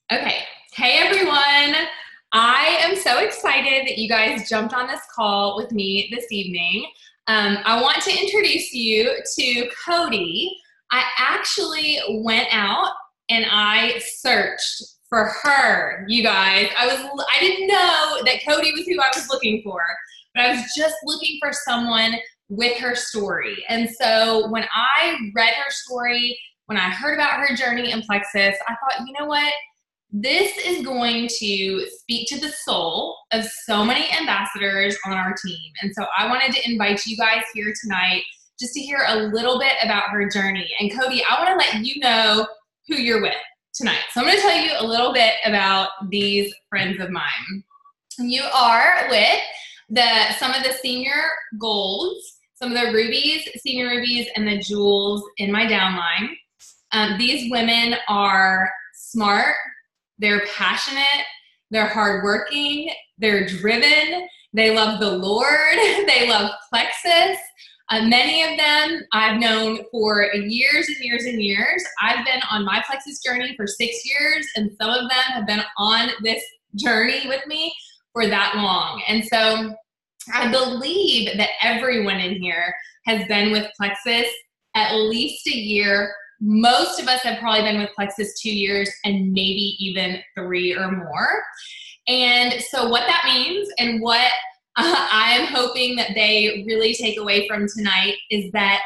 Okay. Hey, everyone. I am so excited that you guys jumped on this call with me this evening. I want to introduce you to Kodie. I actually went out and I searched for her, you guys. I didn't know that Kodie was who I was looking for, but I was just looking for someone with her story. And so when I read her story, when I heard about her journey in Plexus, I thought, you know what? This is going to speak to the soul of so many ambassadors on our team. And so I wanted to invite you guys here tonight just to hear a little bit about her journey. And Kodie, I want to let you know who you're with tonight. So I'm going to tell you a little bit about these friends of mine. You are with some of the senior golds, some of the rubies, senior rubies, and the jewels in my downline. These women are smart, they're passionate, they're hardworking, they're driven, they love the Lord, they love Plexus. Many of them I've known for years and years and years. I've been on my Plexus journey for 6 years, and some of them have been on this journey with me for that long. And so I believe that everyone in here has been with Plexus at least a year. Most of us have probably been with Plexus 2 years and maybe even 3 or more. And so what that means and what I'm hoping that they really take away from tonight is that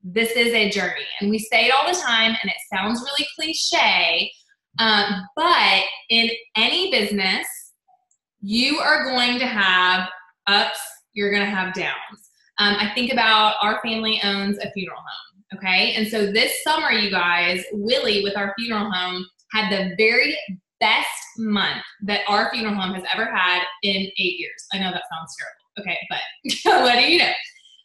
this is a journey. And we say it all the time and it sounds really cliche, but in any business, you are going to have ups, you're going to have downs. I think about our family owns a funeral home. Okay, and so this summer, you guys, Willie with our funeral home had the very best month that our funeral home has ever had in 8 years. I know that sounds terrible. Okay, but what do you know?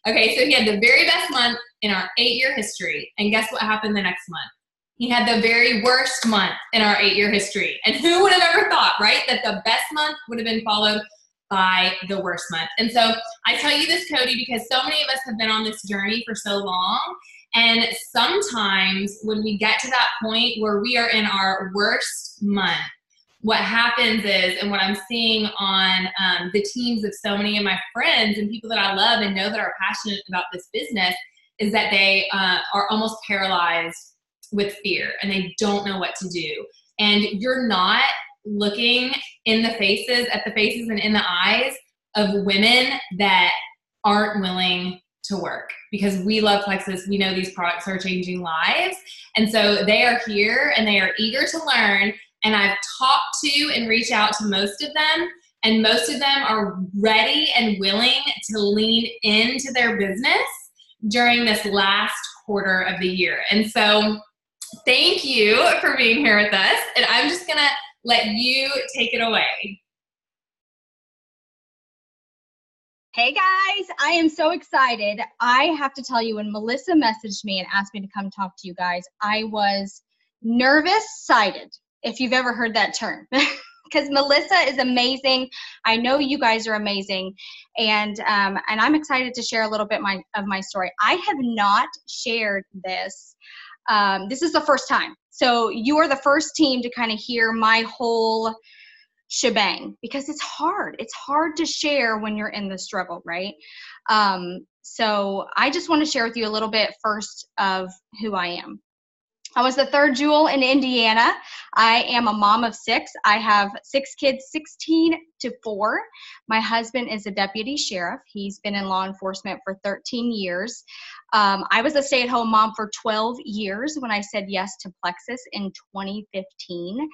Okay, so he had the very best month in our 8-year history. And guess what happened the next month? He had the very worst month in our 8-year history. And who would have ever thought, right, that the best month would have been followed by the worst month? And so I tell you this, Kodie, because so many of us have been on this journey for so long. And sometimes when we get to that point where we are in our worst month, what happens is, and what I'm seeing on the teams of so many of my friends and people that I love and know that are passionate about this business, is that they are almost paralyzed with fear and they don't know what to do. And you're not looking in the faces, at the faces and in the eyes of women that aren't willing to work, because we love Plexus. We know these products are changing lives. And so they are here and they are eager to learn. And I've talked to and reached out to most of them, and most of them are ready and willing to lean into their business during this last quarter of the year. And so thank you for being here with us. And I'm just going to let you take it away. Hey guys, I am so excited. I have to tell you, when Melissa messaged me and asked me to come talk to you guys, I was nervous-sided, if you've ever heard that term, because Melissa is amazing. I know you guys are amazing, and I'm excited to share a little bit of my story. I have not shared this. This is the first time. So you are the first team to kind of hear my whole shebang, because it's hard. It's hard to share when you're in the struggle, right? So I just want to share with you a little bit first of who I am. I was the third jewel in Indiana. I am a mom of 6. I have 6 kids, 16 to 4. My husband is a deputy sheriff. He's been in law enforcement for 13 years. I was a stay-at-home mom for 12 years when I said yes to Plexus in 2015.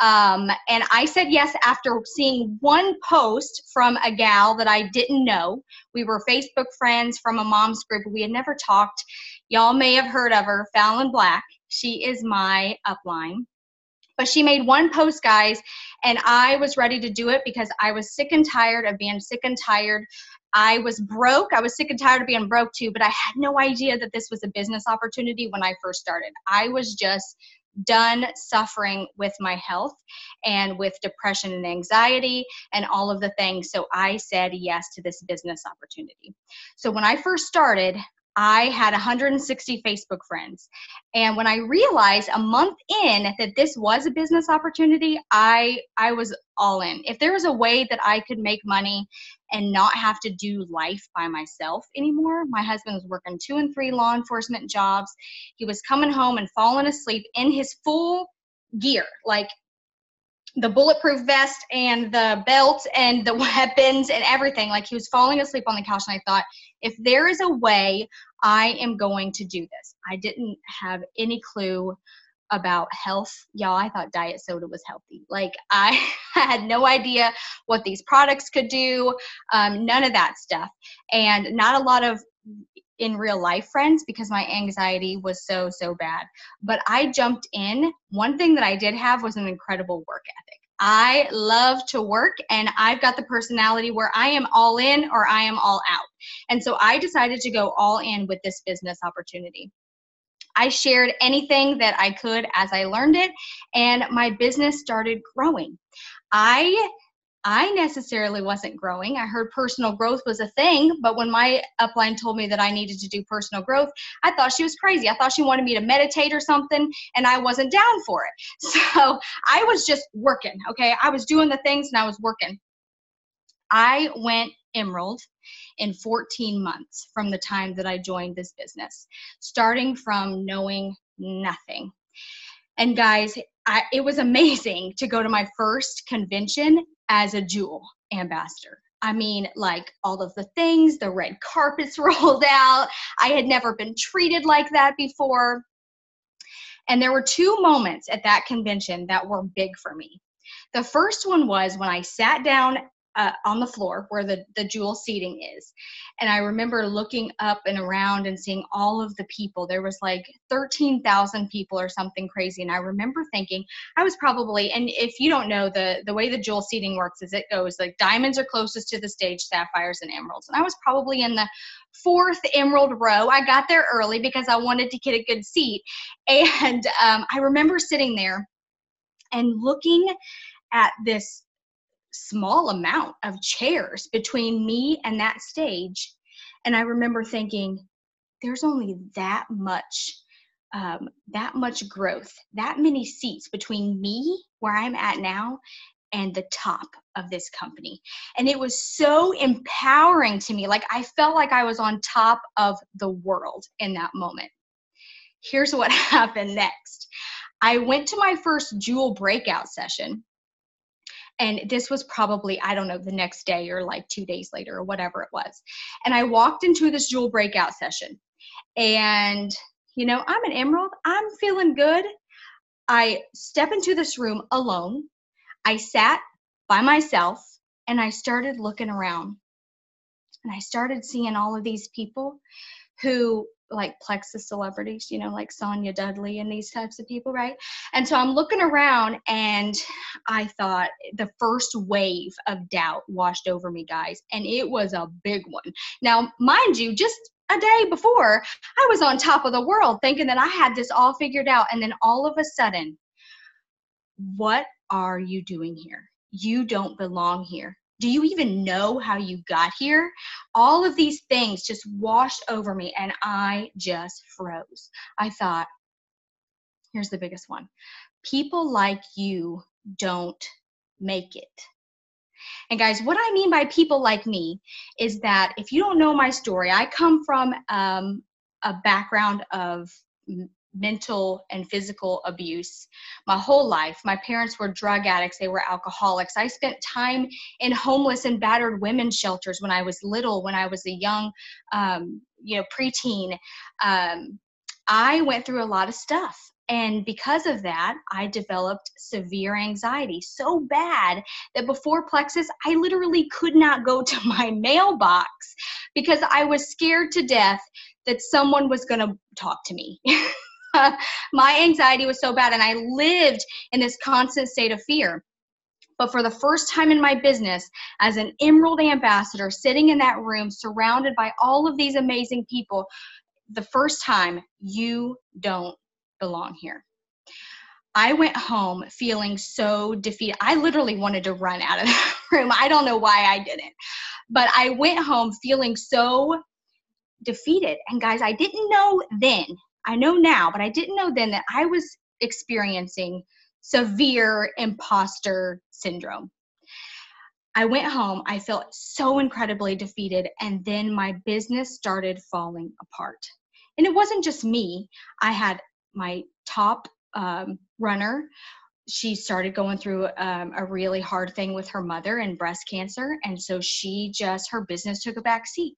And I said yes after seeing one post from a gal that I didn't know. We were Facebook friends from a mom's group. We had never talked. Y'all may have heard of her, Fallon Black. She is my upline. But she made one post, guys, and I was ready to do it because I was sick and tired of being sick and tired. I was broke. I was sick and tired of being broke too, but I had no idea that this was a business opportunity when I first started. I was just done suffering with my health and with depression and anxiety and all of the things. So I said yes to this business opportunity. So when I first started, I had 160 Facebook friends. And when I realized a month in that this was a business opportunity, I was all in. If there was a way that I could make money and not have to do life by myself anymore, my husband was working 2 and 3 law enforcement jobs. He was coming home and falling asleep in his full gear, like the bulletproof vest and the belt and the weapons and everything. Like, he was falling asleep on the couch, and I thought, if there is a way, I am going to do this. I didn't have any clue about health, y'all. I thought diet soda was healthy. Like, I had no idea what these products could do, none of that stuff. And not a lot of in real life friends, because my anxiety was so bad. But I jumped in. One thing that I did have was an incredible work ethic. I love to work, and I've got the personality where I am all in or I am all out. And so I decided to go all in with this business opportunity. I shared anything that I could as I learned it, and my business started growing. I necessarily wasn't growing. I heard personal growth was a thing, but when my upline told me that I needed to do personal growth, I thought she was crazy. I thought she wanted me to meditate or something, and I wasn't down for it. So I was just working, okay? I was doing the things and I was working. I went emerald in 14 months from the time that I joined this business, starting from knowing nothing. And guys, it was amazing to go to my first convention as a Jewel ambassador. I mean, like, all of the things, the red carpets rolled out. I had never been treated like that before. And there were 2 moments at that convention that were big for me. The first one was when I sat down on the floor where the Jewel seating is. And I remember looking up and around and seeing all of the people. There was like 13,000 people or something crazy. And I remember thinking I was probably, and if you don't know, the way the Jewel seating works is it goes like diamonds are closest to the stage, sapphires and emeralds. And I was probably in the 4th emerald row. I got there early because I wanted to get a good seat. And I remember sitting there and looking at this small amount of chairs between me and that stage. And I remember thinking, there's only that much growth, that many seats between me, where I'm at now, and the top of this company. And it was so empowering to me. Like, I felt like I was on top of the world in that moment. Here's what happened next. I went to my first Jewel breakout session. And this was probably, I don't know, the next day or like 2 days later or whatever it was. And I walked into this Jewel breakout session. And, you know, I'm an emerald. I'm feeling good. I step into this room alone. I sat by myself and I started looking around. And I started seeing all of these people who, like Plexus celebrities, you know, like Sonia Dudley and these types of people, right? And so I'm looking around and I thought the first wave of doubt washed over me, guys, and it was a big one. Now, mind you, just a day before, I was on top of the world thinking that I had this all figured out, and then all of a sudden, what are you doing here? You don't belong here. Do you even know how you got here? All of these things just washed over me and I just froze. I thought, here's the biggest one. People like you don't make it. And guys, what I mean by people like me is that if you don't know my story, I come from a background of mental and physical abuse my whole life. My parents were drug addicts. They were alcoholics. I spent time in homeless and battered women's shelters when I was little, when I was a young, preteen. I went through a lot of stuff. And because of that, I developed severe anxiety, so bad that before Plexus, I literally could not go to my mailbox because I was scared to death that someone was going to talk to me. My anxiety was so bad, and I lived in this constant state of fear. But for the first time in my business, as an Emerald ambassador, sitting in that room, surrounded by all of these amazing people, the first time, you don't belong here. I went home feeling so defeated. I literally wanted to run out of the room. I don't know why I didn't. But I went home feeling so defeated. And guys, I didn't know then, I know now, but I didn't know then that I was experiencing severe imposter syndrome. I went home, I felt so incredibly defeated, and then my business started falling apart. And it wasn't just me. I had my top runner. She started going through a really hard thing with her mother and breast cancer. And so her business took a back seat.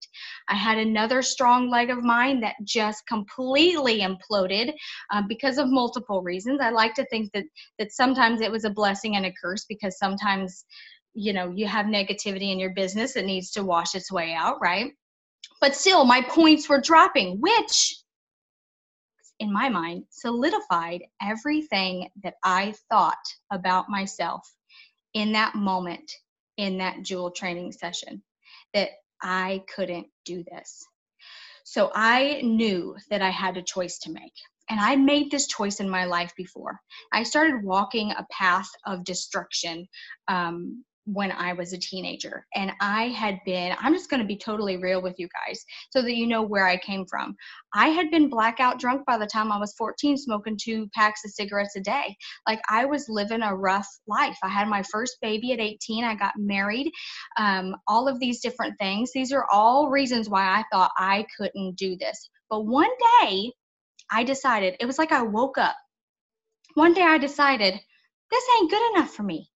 I had another strong leg of mine that just completely imploded because of multiple reasons. I like to think that sometimes it was a blessing and a curse, because sometimes, you have negativity in your business that needs to wash its way out, right? But still, my points were dropping, which in my mind solidified everything that I thought about myself in that moment, in that Jewel training session, that I couldn't do this. So I knew that I had a choice to make. And I made this choice in my life before. I started walking a path of destruction when I was a teenager. And I'm just going to be totally real with you guys so that you know where I came from. I had been blackout drunk by the time I was 14, smoking 2 packs of cigarettes a day. Like, I was living a rough life. I had my first baby at 18. I got married. All of these different things. These are all reasons why I thought I couldn't do this. But one day I decided, it was like I woke up. One day I decided, this ain't good enough for me.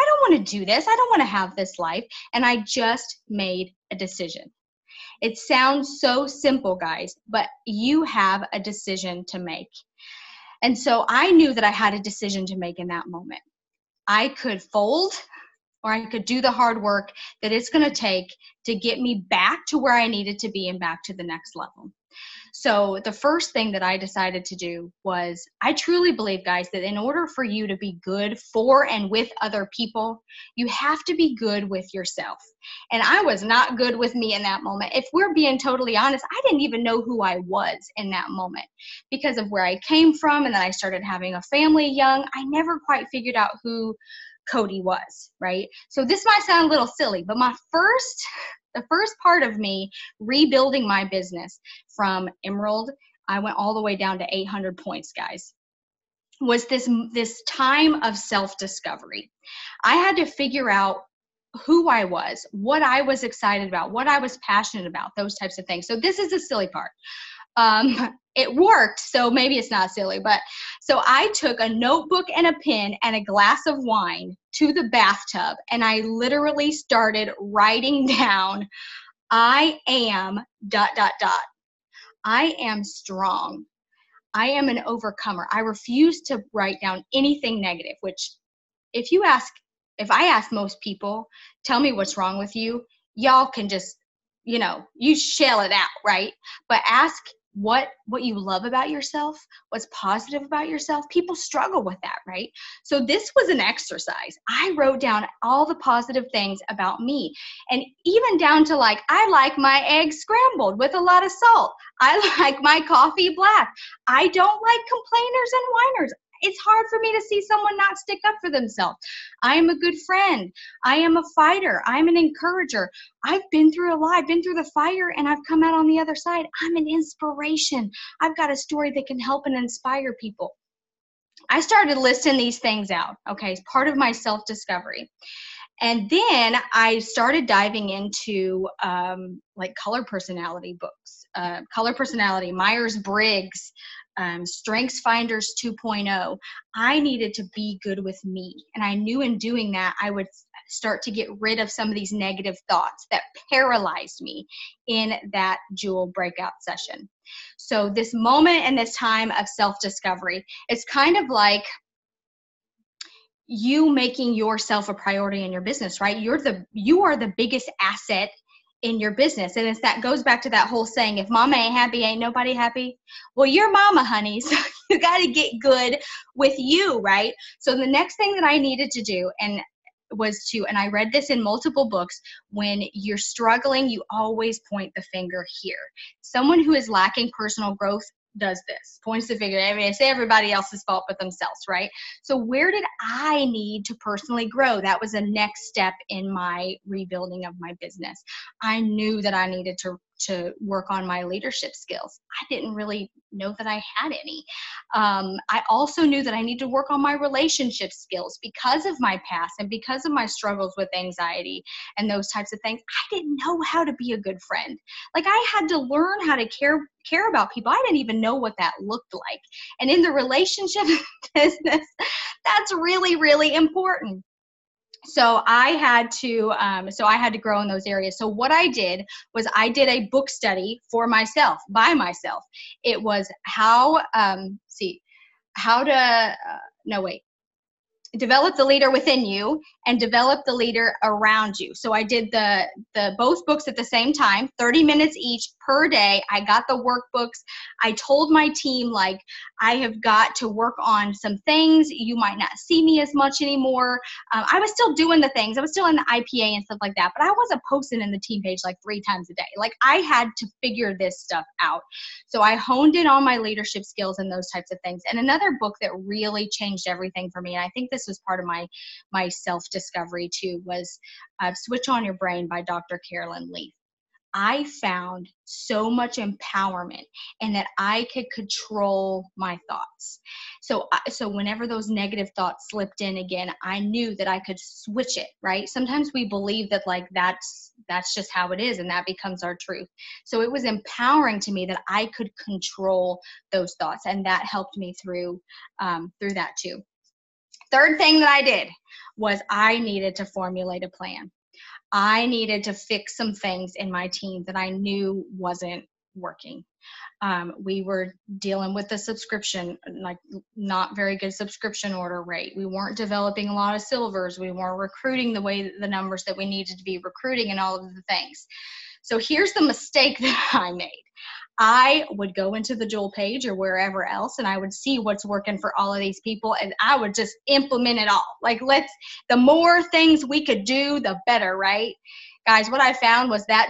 I don't want to do this. I don't want to have this life. And I just made a decision. It sounds so simple, guys, but you have a decision to make. And so I knew that I had a decision to make in that moment. I could fold, or I could do the hard work that it's going to take to get me back to where I needed to be and back to the next level. So the first thing that I decided to do was, I truly believe, guys, that in order for you to be good for and with other people, you have to be good with yourself. And I was not good with me in that moment. If we're being totally honest, I didn't even know who I was in that moment because of where I came from. And then I started having a family young. I never quite figured out who Kodie was, right? So this might sound a little silly, but the first part of me rebuilding my business from Emerald, I went all the way down to 800 points, guys, was this time of self-discovery. I had to figure out who I was, what I was excited about, what I was passionate about, those types of things. So this is the silly part. It worked, so maybe it's not silly, but so I took a notebook and a pen and a glass of wine to the bathtub, and I literally started writing down, I am ... I am strong. I am an overcomer. I refuse to write down anything negative, which if I ask most people, tell me what's wrong with you, y'all can just, you shell it out, right? But ask what you love about yourself, what's positive about yourself. People struggle with that, right? So this was an exercise. I wrote down all the positive things about me, and even down to I like my eggs scrambled with a lot of salt. I like my coffee black. I don't like complainers and whiners. It's hard for me to see someone not stick up for themselves. I am a good friend. I am a fighter. I'm an encourager. I've been through a lot. I've been through the fire and I've come out on the other side. I'm an inspiration. I've got a story that can help and inspire people. I started listing these things out, okay, as part of my self-discovery. And then I started diving into color personality books, color personality, Myers-Briggs, Strengths Finders 2.0. I needed to be good with me. And I knew in doing that, I would start to get rid of some of these negative thoughts that paralyzed me in that Jewel breakout session. So this moment and this time of self-discovery, it's kind of like you making yourself a priority in your business, right? You are the biggest asset in your business. And that goes back to that whole saying, if mama ain't happy, ain't nobody happy. Well, you're mama, honey. So you got to get good with you, right? So the next thing that I needed to do and I read this in multiple books, when you're struggling, you always point the finger here. Someone who is lacking personal growth does this, points the finger. I mean, it's everybody else's fault but themselves, right? So where did I need to personally grow? That was the next step in my rebuilding of my business. I knew that I needed to work on my leadership skills. I didn't really know that I had any. I also knew that I need to work on my relationship skills because of my past and because of my struggles with anxiety and those types of things. I didn't know how to be a good friend. Like, I had to learn how to care about people. I didn't even know what that looked like. And in the relationship business, that's really, really important. So I had to grow in those areas. So what I did was I did a book study for myself, by myself. It was develop the leader within you and develop the leader around you. So I did the both books at the same time, 30 minutes each per day. I got the workbooks. I told my team, like, I have got to work on some things. You might not see me as much anymore. I was still doing the things. I was still in the IPA and stuff like that, but I wasn't posting in the team page like 3 times a day. Like, I had to figure this stuff out. So I honed in on my leadership skills and those types of things. And another book that really changed everything for me, and I think this was part of my self-discovery too, was Switch On Your Brain by Dr. Carolyn Leaf. I found so much empowerment and that I could control my thoughts. So whenever those negative thoughts slipped in again, I knew that I could switch it, right? Sometimes we believe that, like, that's just how it is, and that becomes our truth. So it was empowering to me that I could control those thoughts, and that helped me through that too. Third thing that I did was I needed to formulate a plan. I needed to fix some things in my team that I knew wasn't working. We were dealing with the subscription, like, not very good subscription order rate. We weren't developing a lot of silvers. We weren't recruiting the numbers that we needed to be recruiting and all of the things. So here's the mistake that I made. I would go into the Joel page or wherever else, and I would see what's working for all of these people, and I would just implement it all. Like, the more things we could do, the better, right? Guys, what I found was that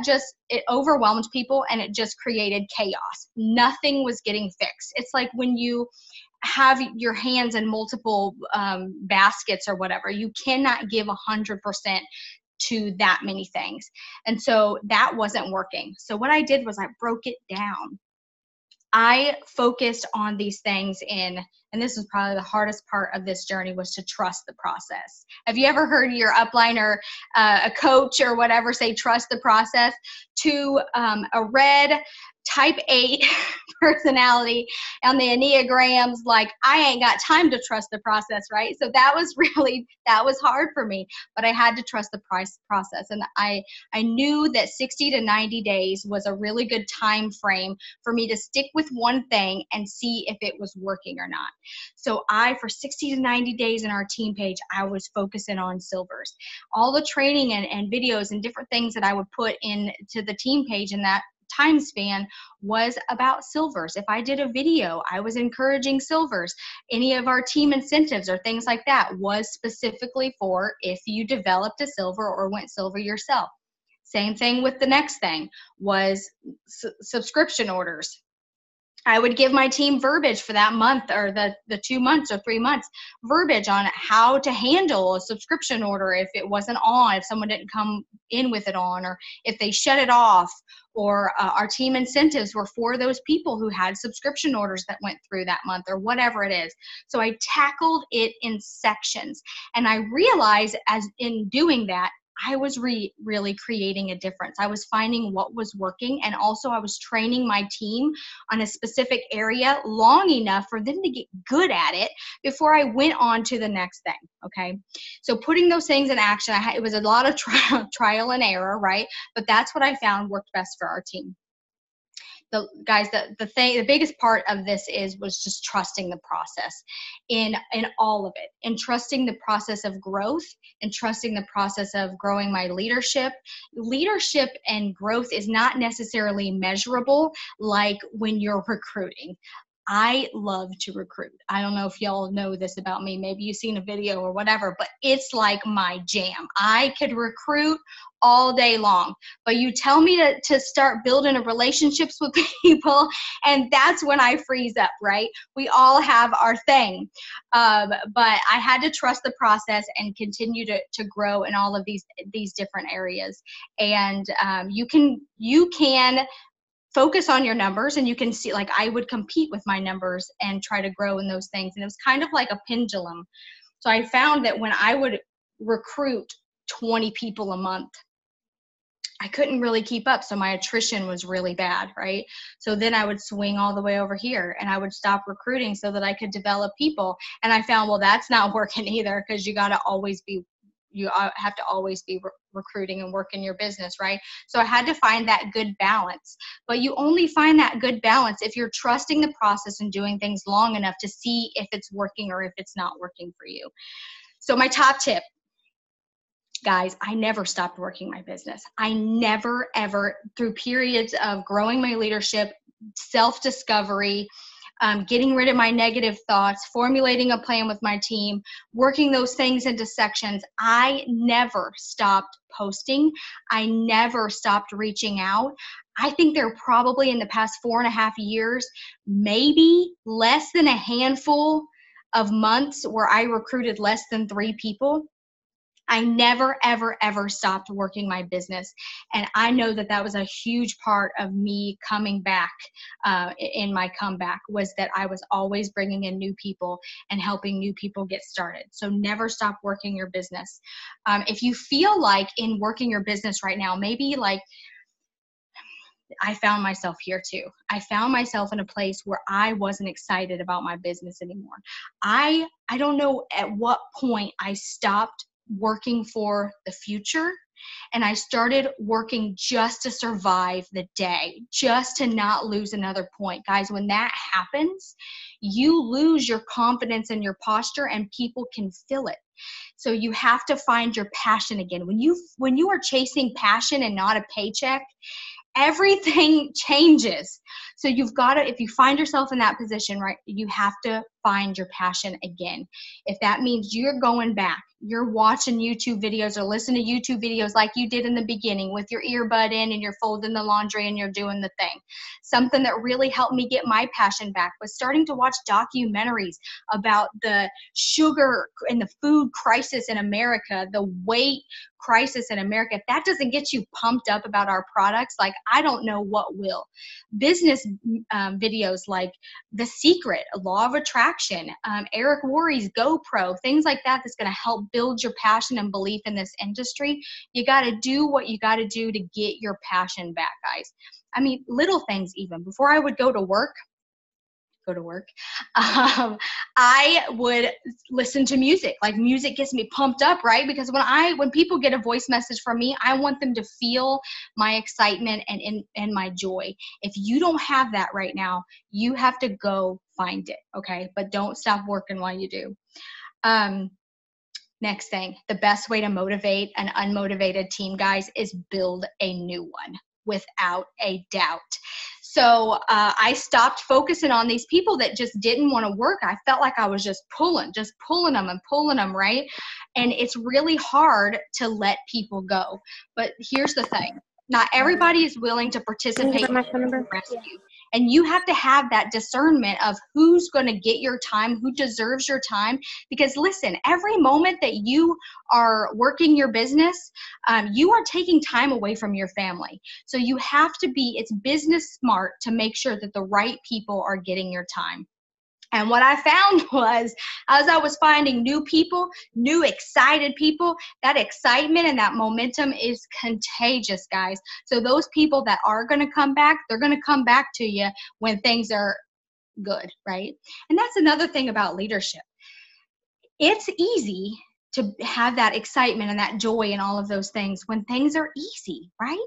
it overwhelmed people, and it just created chaos. Nothing was getting fixed. It's like when you have your hands in multiple baskets or whatever, you cannot give 100% to that many things. And so that wasn't working. So what I did was I broke it down. I focused on these things and this is probably the hardest part of this journey, was to trust the process. Have you ever heard your upline or a coach or whatever say, trust the process? To a red type 8 personality on the Enneagrams, like, I ain't got time to trust the process, right? So that was hard for me, but I had to trust the process. And I knew that 60 to 90 days was a really good time frame for me to stick with one thing and see if it was working or not. So for 60 to 90 days in our team page, I was focusing on silvers. All the training and videos and different things that I would put into the team page in that time span was about silvers. If I did a video, I was encouraging silvers. Any of our team incentives or things like that was specifically for if you developed a silver or went silver yourself. Same thing with the next thing was subscription orders. I would give my team verbiage for that month or the 2 months or 3 months, verbiage on how to handle a subscription order if it wasn't on, if someone didn't come in with it on, or if they shut it off, or our team incentives were for those people who had subscription orders that went through that month or whatever it is. So I tackled it in sections, and I realized as in doing that, I was really creating a difference. I was finding what was working, and also I was training my team on a specific area long enough for them to get good at it before I went on to the next thing, okay? So putting those things in action, it was a lot of trial and error, right? But that's what I found worked best for our team. The biggest part of this was just trusting the process in all of it, and trusting the process of growth, and trusting the process of growing my leadership. Leadership and growth is not necessarily measurable like when you're recruiting. I love to recruit. I don't know if y'all know this about me. Maybe you've seen a video or whatever, but it's like my jam. I could recruit all day long. But you tell me to start building relationships with people, and that's when I freeze up, right? We all have our thing. But I had to trust the process and continue to grow in all of these different areas. And you can focus on your numbers, and you can see, like, I would compete with my numbers and try to grow in those things. And it was kind of like a pendulum. So I found that when I would recruit 20 people a month, I couldn't really keep up. So my attrition was really bad, right? So then I would swing all the way over here, and I would stop recruiting so that I could develop people. And I found, well, that's not working either, because you have to always be recruiting and working your business, right? So I had to find that good balance. But you only find that good balance if you're trusting the process and doing things long enough to see if it's working or if it's not working for you. So my top tip, guys, I never stopped working my business. I never, ever, through periods of growing my leadership, self-discovery, getting rid of my negative thoughts, formulating a plan with my team, working those things into sections, I never stopped posting. I never stopped reaching out. I think there probably in the past 4.5 years, maybe less than a handful of months where I recruited less than 3 people. I never, ever, ever stopped working my business. And I know that was a huge part of me coming back in my comeback, was that I was always bringing in new people and helping new people get started. So never stop working your business. If you feel like in working your business right now, maybe like I found myself here too. I found myself in a place where I wasn't excited about my business anymore. I don't know at what point I stopped working for the future, and I started working just to survive the day, just to not lose another point. Guys, when that happens, you lose your confidence and your posture, and people can feel it. So you have to find your passion again. When you are chasing passion and not a paycheck, everything changes. So you've got to, if you find yourself in that position, right, you have to find your passion again. If that means you're going back, you're watching YouTube videos or listening to YouTube videos like you did in the beginning with your earbud in and you're folding the laundry and you're doing the thing. Something that really helped me get my passion back was starting to watch documentaries about the sugar and the food crisis in America, the weight crisis in America. If that doesn't get you pumped up about our products, like, I don't know what will. Business videos like The Secret, Law of Attraction, Eric Worre's GoPro, things like that, that's going to help build your passion and belief in this industry. You got to do what you got to do to get your passion back, guys. I mean, little things even. Before I would go to work, I would listen to music. Like, music gets me pumped up, right? Because when people get a voice message from me, I want them to feel my excitement and my joy. If you don't have that right now, you have to go find it, okay? But don't stop working while you do. Next thing, the best way to motivate an unmotivated team, guys, is build a new one, without a doubt. So I stopped focusing on these people that just didn't want to work. I felt like I was just pulling them, right? And it's really hard to let people go. But here's the thing. Not everybody is willing to participate in the rescue. And you have to have that discernment of who's going to get your time, who deserves your time. Because listen, every moment that you are working your business, you are taking time away from your family. So you have to it's business smart to make sure that the right people are getting your time. And what I found was, as I was finding new people, new excited people, that excitement and that momentum is contagious, guys. So those people that are going to come back, they're going to come back to you when things are good, right? And that's another thing about leadership. It's easy to have that excitement and that joy and all of those things when things are easy, right?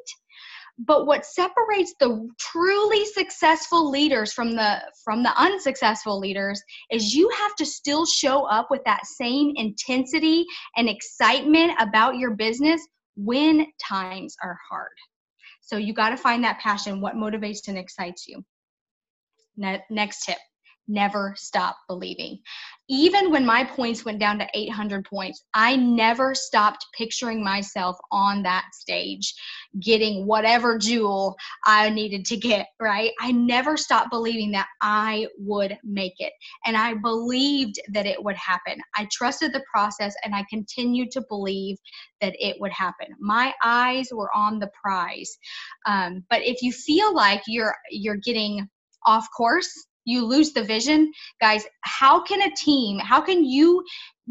But what separates the truly successful leaders from the unsuccessful leaders is you have to still show up with that same intensity and excitement about your business when times are hard. So you got to find that passion, what motivates and excites you. Next tip. never stop believing. Even when my points went down to 800 points, I never stopped picturing myself on that stage, getting whatever jewel I needed to get, right? I never stopped believing that I would make it. And I believed that it would happen. I trusted the process, and I continued to believe that it would happen. My eyes were on the prize. But if you feel like you're getting off course, you lose the vision, guys, how can you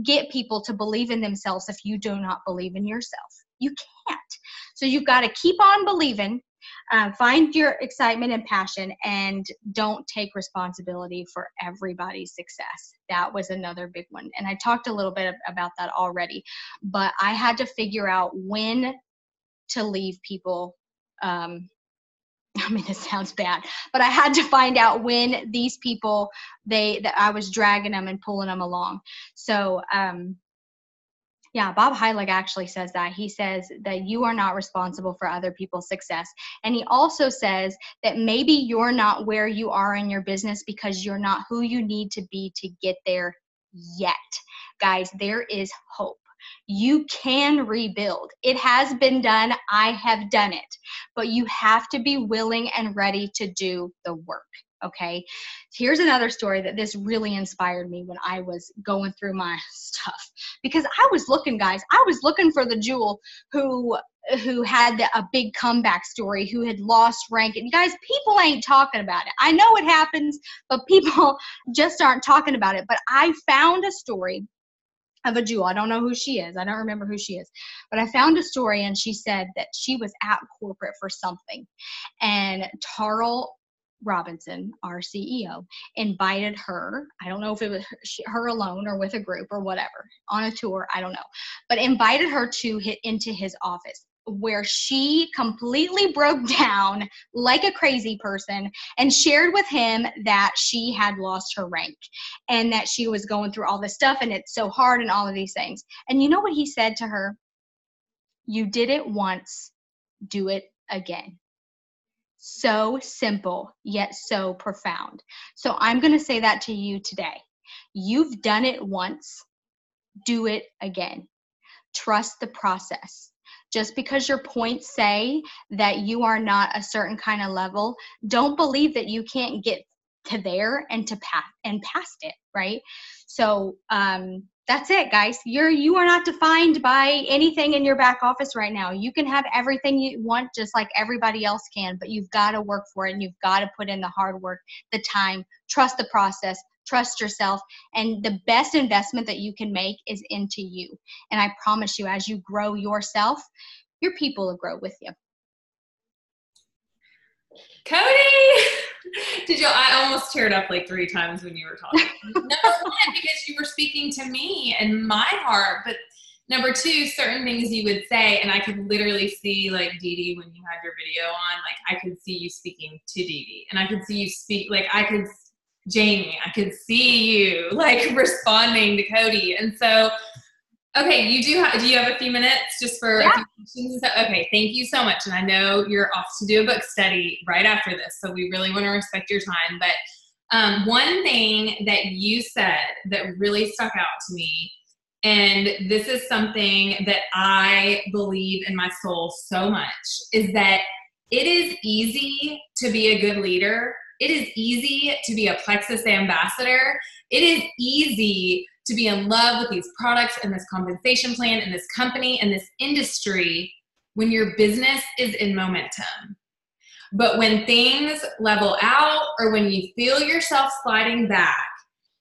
get people to believe in themselves if you do not believe in yourself? You can't. So you've got to keep on believing, find your excitement and passion, and don't take responsibility for everybody's success. That was another big one. And I talked a little bit about that already, but I had to figure out when to leave people. I mean, it sounds bad, but I had to find out when these people, that I was dragging them and pulling them along. So, yeah, Bob Heilig actually says that. He says that you are not responsible for other people's success. And he also says that maybe you're not where you are in your business because you're not who you need to be to get there yet. Guys, there is hope. You can rebuild. It has been done. I have done it. But you have to be willing and ready to do the work. Okay. Here's another story that this really inspired me when I was going through my stuff, because I was looking, guys, I was looking for the jewel who had a big comeback story, who had lost rank. And guys, people ain't talking about it. I know it happens, but people just aren't talking about it. But I found a story of a jewel. I don't know who she is. I don't remember who she is. But I found a story, and she said that she was at corporate for something. And Tarl Robinson, our CEO, invited her. I don't know if it was her alone or with a group or whatever, on a tour. I don't know. But invited her to hit into his office, where she completely broke down like a crazy person and shared with him that she had lost her rank and that she was going through all this stuff and it's so hard and all of these things. And you know what he said to her? You did it once, do it again. So simple, yet so profound. So I'm going to say that to you today. You've done it once, do it again. Trust the process. Just because your points say that you are not a certain kind of level, don't believe that you can't get to there and past it, right? So that's it, guys. You are not defined by anything in your back office right now. You can have everything you want just like everybody else can, but you've got to work for it, and you've got to put in the hard work, the time, trust the process, trust yourself, and the best investment that you can make is into you. And I promise you, as you grow yourself, your people will grow with you. Kodie, I almost teared up like 3 times when you were talking. Number 1, because you were speaking to me and my heart, but number 2, certain things you would say, and I could literally see, like, Dee Dee, when you had your video on, like, I could see you speaking to Dee Dee, and I could see you speak, like, Jamie, I could see you, like, responding to Kodie. And so, okay, do you have a few minutes just for a few questions? Okay, thank you so much. And I know you're off to do a book study right after this, so we really want to respect your time. But one thing that you said that really stuck out to me, and this is something that I believe in my soul so much, is that it is easy to be a good leader. It is easy to be a Plexus ambassador. It is easy to be in love with these products and this compensation plan and this company and this industry when your business is in momentum. But when things level out, or when you feel yourself sliding back,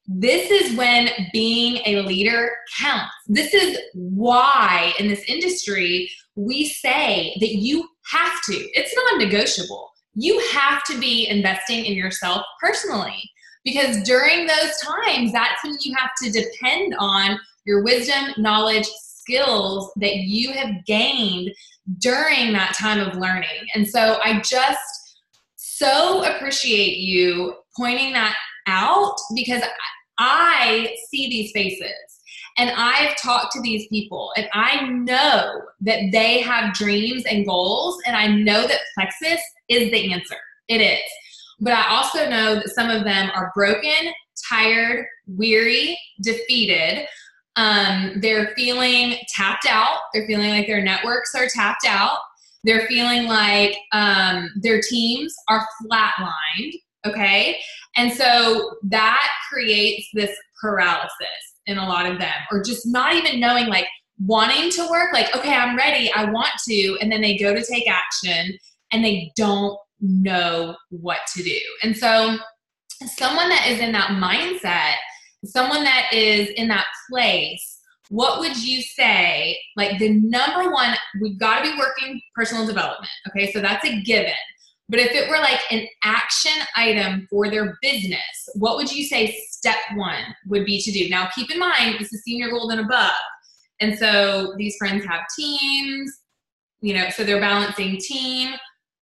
this is when being a leader counts. This is why in this industry we say that you have to. It's non-negotiable. You have to be investing in yourself personally, because during those times, that's when you have to depend on your wisdom, knowledge, skills that you have gained during that time of learning. And so I just so appreciate you pointing that out, because I see these faces. And I've talked to these people, and I know that they have dreams and goals, and I know that Plexus is the answer. It is. But I also know that some of them are broken tired, weary, defeated. They're feeling tapped out. They're feeling like their networks are tapped out. They're feeling like their teams are flatlined, okay? And so that creates this paralysis in a lot of them, or just not even knowing, like wanting to work, like, okay, I'm ready, I want to, and then they go to take action and they don't know what to do. And so someone that is in that mindset, someone that is in that place, what would you say, like the number one, we've got to be working personal development, okay? So that's a given. But if it were like an action item for their business, what would you say step one would be to do? Now, keep in mind, this is senior gold and above. And so these friends have teams, you know, so they're balancing team,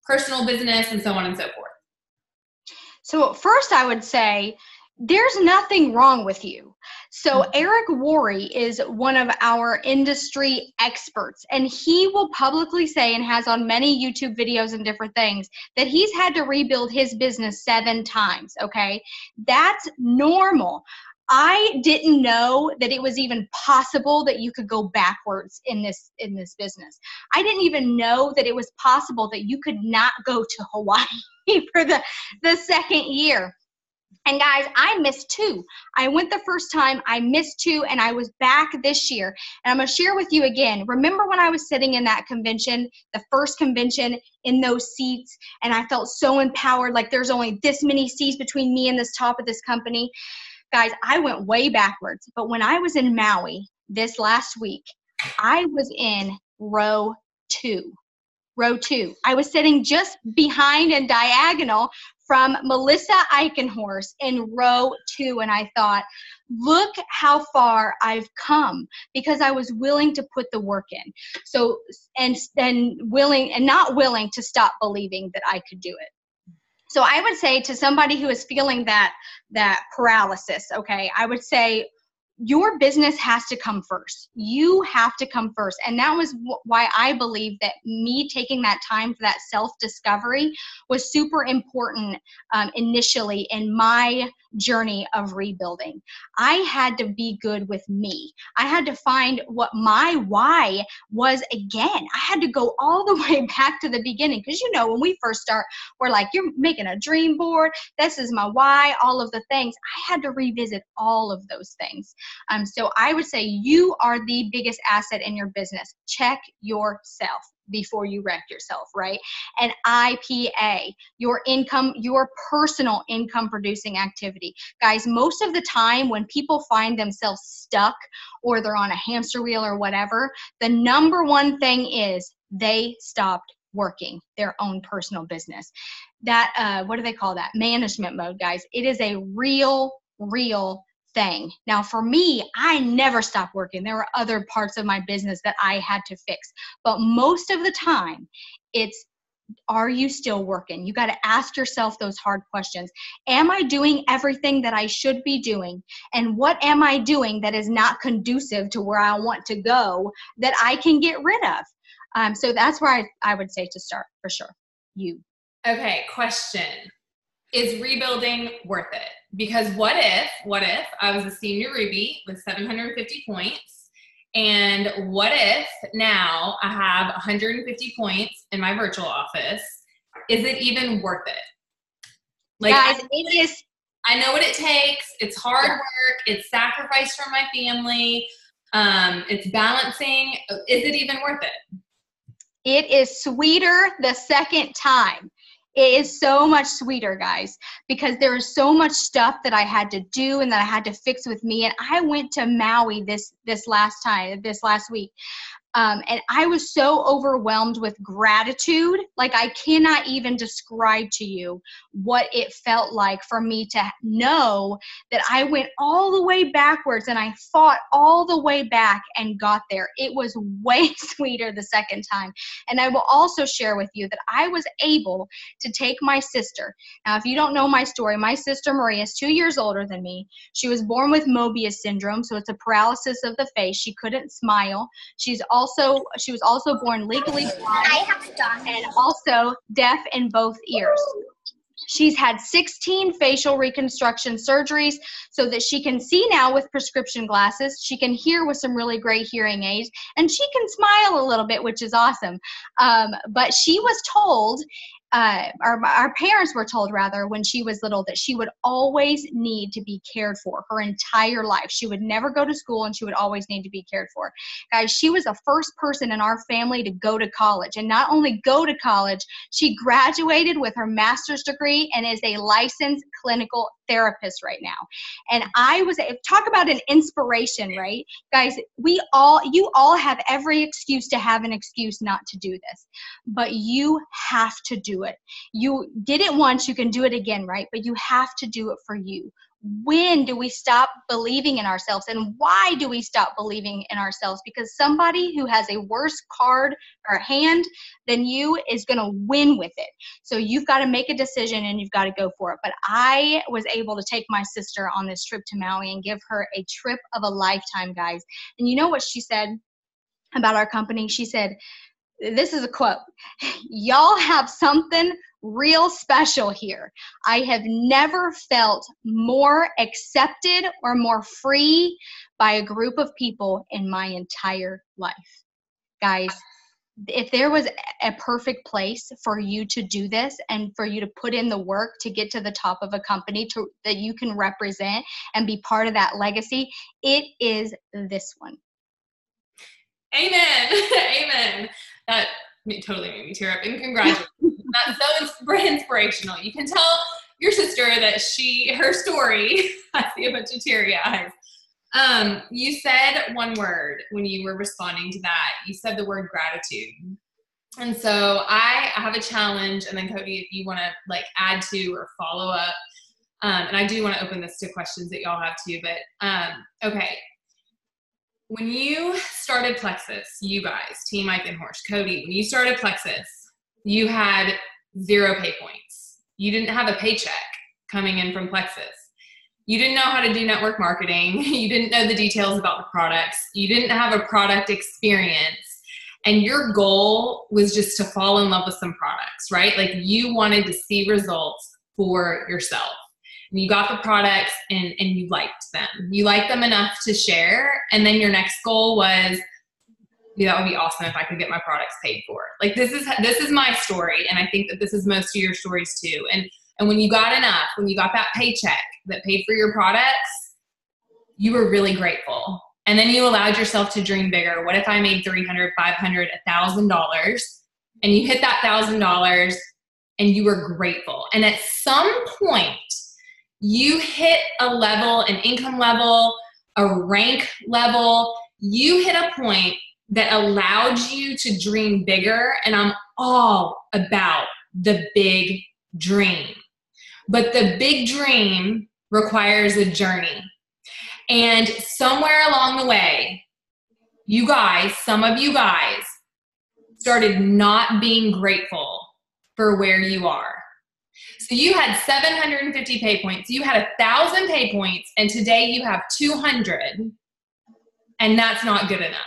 personal business, and so on and so forth. So first I would say there's nothing wrong with you. So Eric Worre is one of our industry experts, and he will publicly say, and has on many YouTube videos and different things, that he's had to rebuild his business 7 times, okay? That's normal. I didn't know that it was even possible that you could go backwards in this business. I didn't even know that it was possible that you could not go to Hawaii for the second year. And guys, I missed 2. I went the first time, I missed 2, and I was back this year. And I'm going to share with you again. Remember when I was sitting in that convention, the first convention, in those seats, and I felt so empowered, like there's only this many seats between me and this top of this company? Guys, I went way backwards. But when I was in Maui this last week, I was in row 2. Row 2. I was sitting just behind and diagonal from Melissa Eichenhorst in row 2, and I thought, look how far I've come, because I was willing to put the work in. So, and willing and not willing to stop believing that I could do it. So I would say to somebody who is feeling that paralysis, okay, I would say your business has to come first. You have to come first. And that was why I believe that me taking that time for that self-discovery was super important initially in my journey of rebuilding. I had to be good with me. I had to find what my why was again. I had to go all the way back to the beginning, because you know, when we first start, we're like, you're making a dream board. This is my why, all of the things. I had to revisit all of those things. So I would say you are the biggest asset in your business. Check yourself before you wreck yourself, right? And IPA, your income, your personal income producing activity. Guys, most of the time when people find themselves stuck or they're on a hamster wheel or whatever, the number one thing is they stopped working their own personal business. That, what do they call that? Management mode, guys. It is a real thing. Now, for me, I never stopped working. There were other parts of my business that I had to fix. But most of the time, it's, are you still working? You got to ask yourself those hard questions. Am I doing everything that I should be doing? And what am I doing that is not conducive to where I want to go that I can get rid of? So that's where I would say to start, for sure. You. Okay, question. Is rebuilding worth it? Because what if I was a senior Ruby with 750 points, and what if now I have 150 points in my virtual office? Is it even worth it? Like, guys, it is. I know what it takes. It's hard work. It's sacrifice from my family. It's balancing. Is it even worth it? It is sweeter the second time. It is so much sweeter, guys, because there is so much stuff that I had to do and that I had to fix with me. And I went to Maui this last week. And I was so overwhelmed with gratitude. Like, I cannot even describe to you what it felt like for me to know that I went all the way backwards and I fought all the way back and got there. It was way sweeter the second time. And I will also share with you that I was able to take my sister. Now, if you don't know my story, my sister Maria is 2 years older than me. She was born with Mobius syndrome, so it's a paralysis of the face. She couldn't smile. She was also born legally blind and also deaf in both ears. She's had 16 facial reconstruction surgeries so that she can see now with prescription glasses. She can hear with some really great hearing aids, and she can smile a little bit, which is awesome. But she was told, or our parents were told rather, when she was little, that she would always need to be cared for her entire life. She would never go to school, and she would always need to be cared for. Guys, she was the first person in our family to go to college, and not only go to college, she graduated with her master's degree and is a licensed clinical therapist right now. And talk about an inspiration, right? Guys, you all have every excuse to have an excuse not to do this, but you have to do it. You did it once, you can do it again, right? But you have to do it for you. When do we stop believing in ourselves, and why do we stop believing in ourselves? Because somebody who has a worse card or hand than you is going to win with it. So you've got to make a decision, and you've got to go for it. But I was able to take my sister on this trip to Maui and give her a trip of a lifetime, guys. And you know what she said about our company? She said, this is a quote, "Y'all have something real special here. I have never felt more accepted or more free by a group of people in my entire life." Guys, if there was a perfect place for you to do this and for you to put in the work to get to the top of a company that you can represent and be part of that legacy, it is this one. Amen. Amen. That totally made me tear up, and congratulations. That's so inspirational. You can tell your sister that her story, I see a bunch of teary eyes. You said one word when you were responding to that. You said the word gratitude. And so I have a challenge, and then Kodie, if you want to add to or follow up, and I do want to open this to questions that y'all have too, but okay. When you started Plexus, you guys, Team Mike and Horse, Kodie, when you started Plexus, you had 0 pay points. You didn't have a paycheck coming in from Plexus. You didn't know how to do network marketing. You didn't know the details about the products. You didn't have a product experience. And your goal was just to fall in love with some products, right? Like you wanted to see results for yourself. And you got the products and you liked them. You liked them enough to share. And then your next goal was, that would be awesome if I could get my products paid for. Like this is my story. And I think that this is most of your stories too. And when you got enough, when you got that paycheck that paid for your products, you were really grateful. And then you allowed yourself to dream bigger. What if I made $300, $500, $1,000, and you hit that $1,000 and you were grateful. And at some point, you hit a level, an income level, a rank level. You hit a point that allowed you to dream bigger. And I'm all about the big dream. But the big dream requires a journey. And somewhere along the way, you guys, some of you guys, started not being grateful for where you are. So you had 750 pay points, you had 1,000 pay points, and today you have 200, and that's not good enough.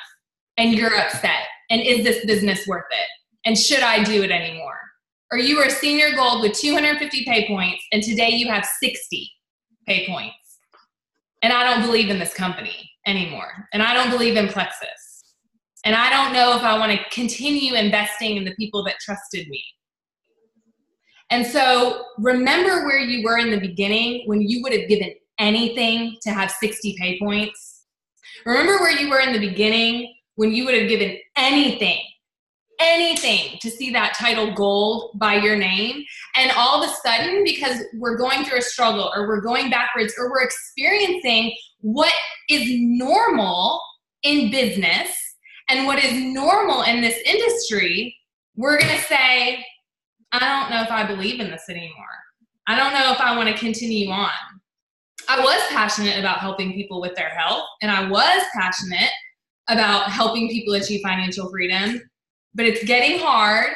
And you're upset. And is this business worth it? And should I do it anymore? Or you were a senior gold with 250 pay points, and today you have 60 pay points. And I don't believe in this company anymore. And I don't believe in Plexus. And I don't know if I want to continue investing in the people that trusted me. And so remember where you were in the beginning when you would have given anything to have 60 pay points? Remember where you were in the beginning when you would have given anything to see that title gold by your name? And all of a sudden, because we're going through a struggle or we're going backwards or we're experiencing what is normal in business and what is normal in this industry, we're going to say, I don't know if I believe in this anymore. I don't know if I want to continue on. I was passionate about helping people with their health, and I was passionate about helping people achieve financial freedom, but it's getting hard,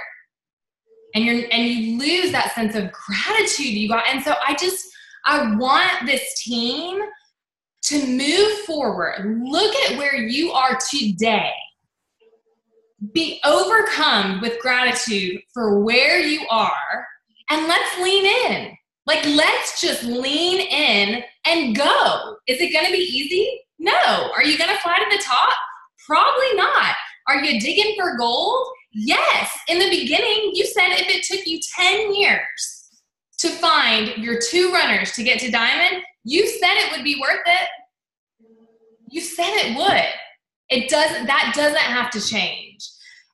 and you lose that sense of gratitude you got. And so I want this team to move forward. Look at where you are today. Be overcome with gratitude for where you are and let's lean in. Like, let's just lean in and go. Is it going to be easy? No. Are you going to fly to the top? Probably not. Are you digging for gold? Yes. In the beginning, you said if it took you 10 years to find your 2 runners to get to diamond, you said it would be worth it. You said it would. That doesn't have to change.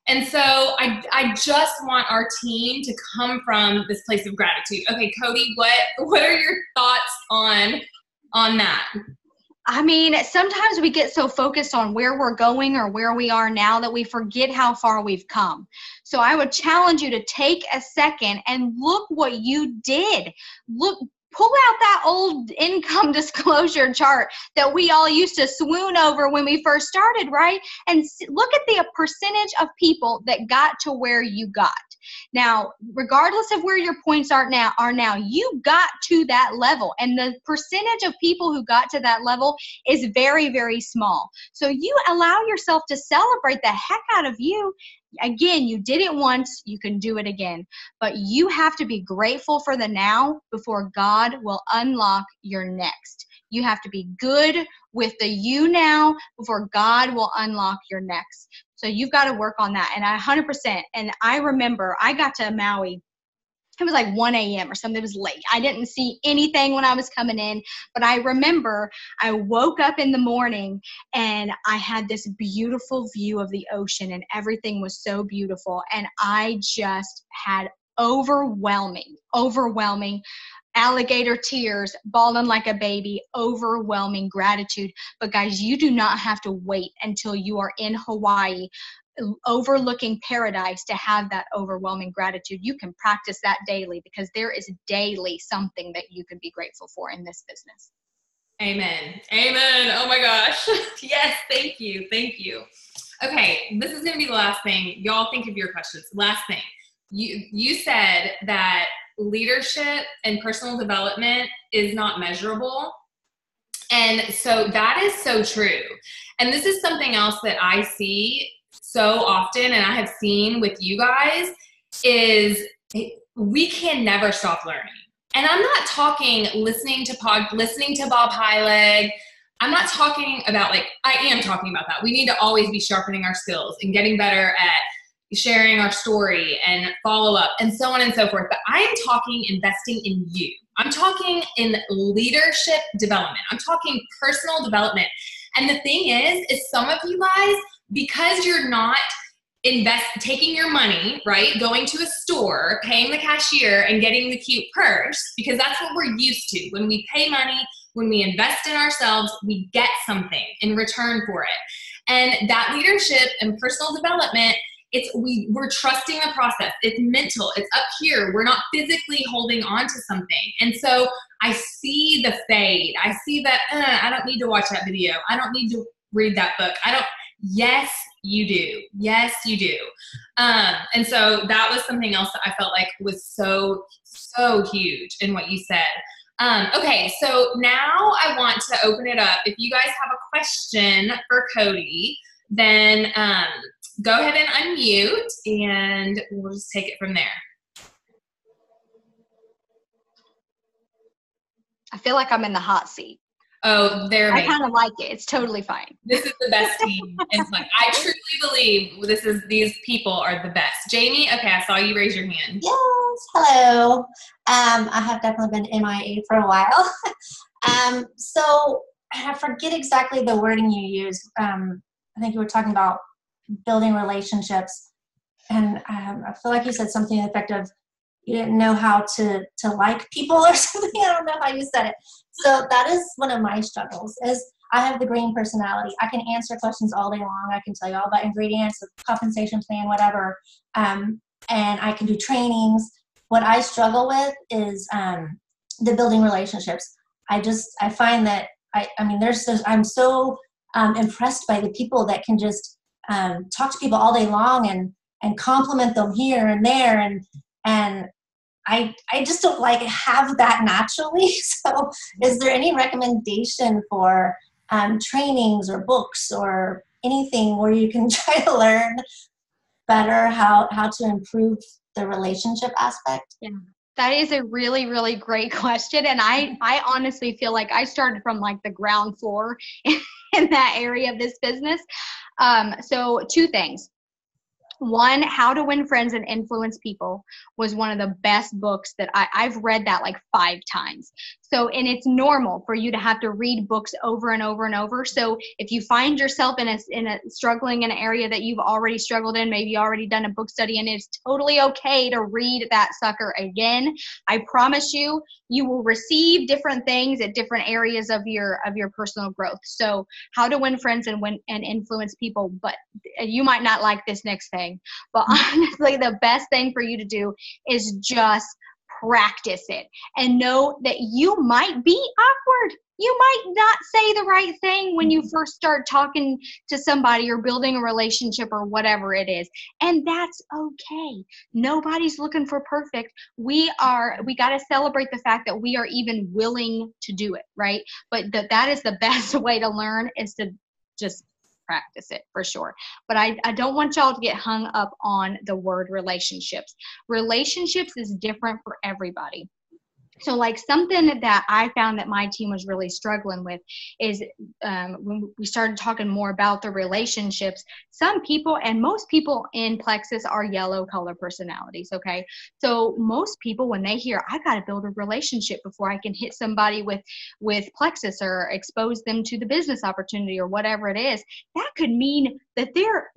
And so I just want our team to come from this place of gratitude. Okay, Kodie, what are your thoughts on that? I mean, sometimes we get so focused on where we're going or where we are now that we forget how far we've come. So I would challenge you to take a second and look what you did. Pull out that old income disclosure chart that we all used to swoon over when we first started, right? And look at the percentage of people that got to where you got. Now, regardless of where your points are now, you got to that level. And the percentage of people who got to that level is very, very small. So you allow yourself to celebrate the heck out of you. Again, you did it once, you can do it again. But you have to be grateful for the now before God will unlock your next. You have to be good with the you now before God will unlock your next. So you've got to work on that. And 100%. And I remember I got to Maui. It was like 1 a.m. or something. It was late. I didn't see anything when I was coming in, but I remember I woke up in the morning and I had this beautiful view of the ocean and everything was so beautiful. And I just had overwhelming alligator tears, bawling like a baby, overwhelming gratitude. But guys, you do not have to wait until you are in Hawaii overlooking paradise to have that overwhelming gratitude. You can practice that daily because there is daily something that you can be grateful for in this business. Amen. Amen. Oh my gosh. Yes. Thank you. Thank you. Okay. This is going to be the last thing. Y'all think of your questions. Last thing. You said that leadership and personal development is not measurable. And so that is so true. And this is something else that I see so often, and I have seen with you guys, is we can never stop learning. And I'm not talking listening to Bob Heilig. I'm not talking about I am talking about that. We need to always be sharpening our skills and getting better at sharing our story and follow up and so on and so forth. But I am talking investing in you. I'm talking in leadership development. I'm talking personal development. And the thing is some of you guys, because you're not taking your money, right? Going to a store, paying the cashier and getting the cute purse, because that's what we're used to. When we pay money, when we invest in ourselves, we get something in return for it. And that leadership and personal development, we're trusting the process. It's mental. It's up here. We're not physically holding on to something. And so I see the fade. I see that I don't need to watch that video. I don't need to read that book. Yes, you do. Yes, you do. And so that was something else that I felt like was so, so huge in what you said. Okay, so now I want to open it up. If you guys have a question for Kodie, then go ahead and unmute and we'll just take it from there. I feel like I'm in the hot seat. Oh, they're amazing. I kind of like it. It's totally fine. This is the best team. I truly believe these people are the best. Jamie, okay, I saw you raise your hand. Yes, hello. I have definitely been MIA for a while. So I forget exactly the wording you used. I think you were talking about building relationships. And I feel like you said something to the effect of you didn't know how to like people or something. I don't know how you said it. So that is one of my struggles is I have the green personality. I can answer questions all day long. I can tell you all about ingredients, the compensation plan, whatever. And I can do trainings. What I struggle with is the building relationships. I find that I'm so impressed by the people that can just talk to people all day long and compliment them here and there. And I just don't have that naturally. So is there any recommendation for trainings or books or anything where you can try to learn better how to improve the relationship aspect? Yeah. That is a really, really great question. And I honestly feel like I started from like the ground floor in that area of this business. So two things. One, How to Win Friends and Influence People was one of the best books that I've read that like 5 times. So, and it's normal for you to have to read books over and over and over. So if you find yourself in a struggling in an area that you've already struggled in, maybe you already done a book study, and it's totally okay to read that sucker again. I promise you, you will receive different things at different areas of your personal growth. So How to Win Friends and Influence People. But you might not like this next thing, but honestly, the best thing for you to do is just practice it and know that you might be awkward. You might not say the right thing when you first start talking to somebody or building a relationship or whatever it is. And that's okay. Nobody's looking for perfect. We got to celebrate the fact that we are even willing to do it, right? But that is the best way to learn, is to just practice it, for sure. But I don't want y'all to get hung up on the word relationships. Relationships is different for everybody. So like something that I found that my team was really struggling with is when we started talking more about the relationships, some people, and most people in Plexus are yellow color personalities, okay? So most people, when they hear, I got to build a relationship before I can hit somebody with Plexus or expose them to the business opportunity or whatever it is, that could mean that they're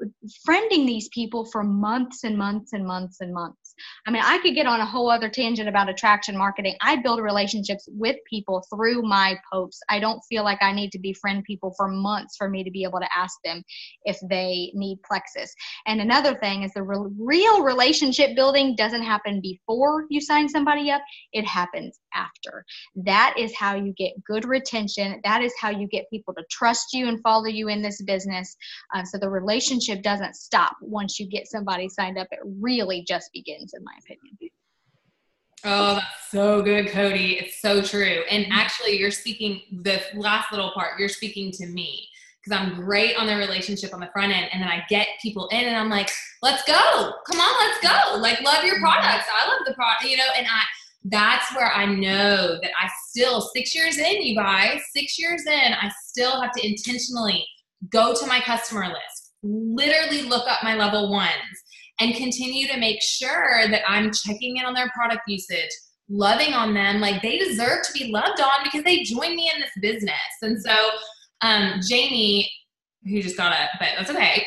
friending these people for months and months and months and months. I mean, I could get on a whole other tangent about attraction marketing. I build relationships with people through my posts. I don't feel like I need to befriend people for months for me to be able to ask them if they need Plexus. And another thing is the real relationship building doesn't happen before you sign somebody up. It happens after. That is how you get good retention. That is how you get people to trust you and follow you in this business. So the relationship doesn't stop once you get somebody signed up. It really just begins, in my opinion. Oh, that's so good, Kodie. It's so true. And actually, you're speaking, the last little part, you're speaking to me, because I'm great on the relationship on the front end. And then I get people in and I'm like, let's go. Come on, let's go. Like, love your products. I love the product, and that's where I know that I still, 6 years in, you guys, 6 years in, I still have to intentionally go to my customer list, literally look up my level ones, and continue to make sure that I'm checking in on their product usage, loving on them. Like, they deserve to be loved on because they joined me in this business. And so Jamie, who just got up, but that's okay.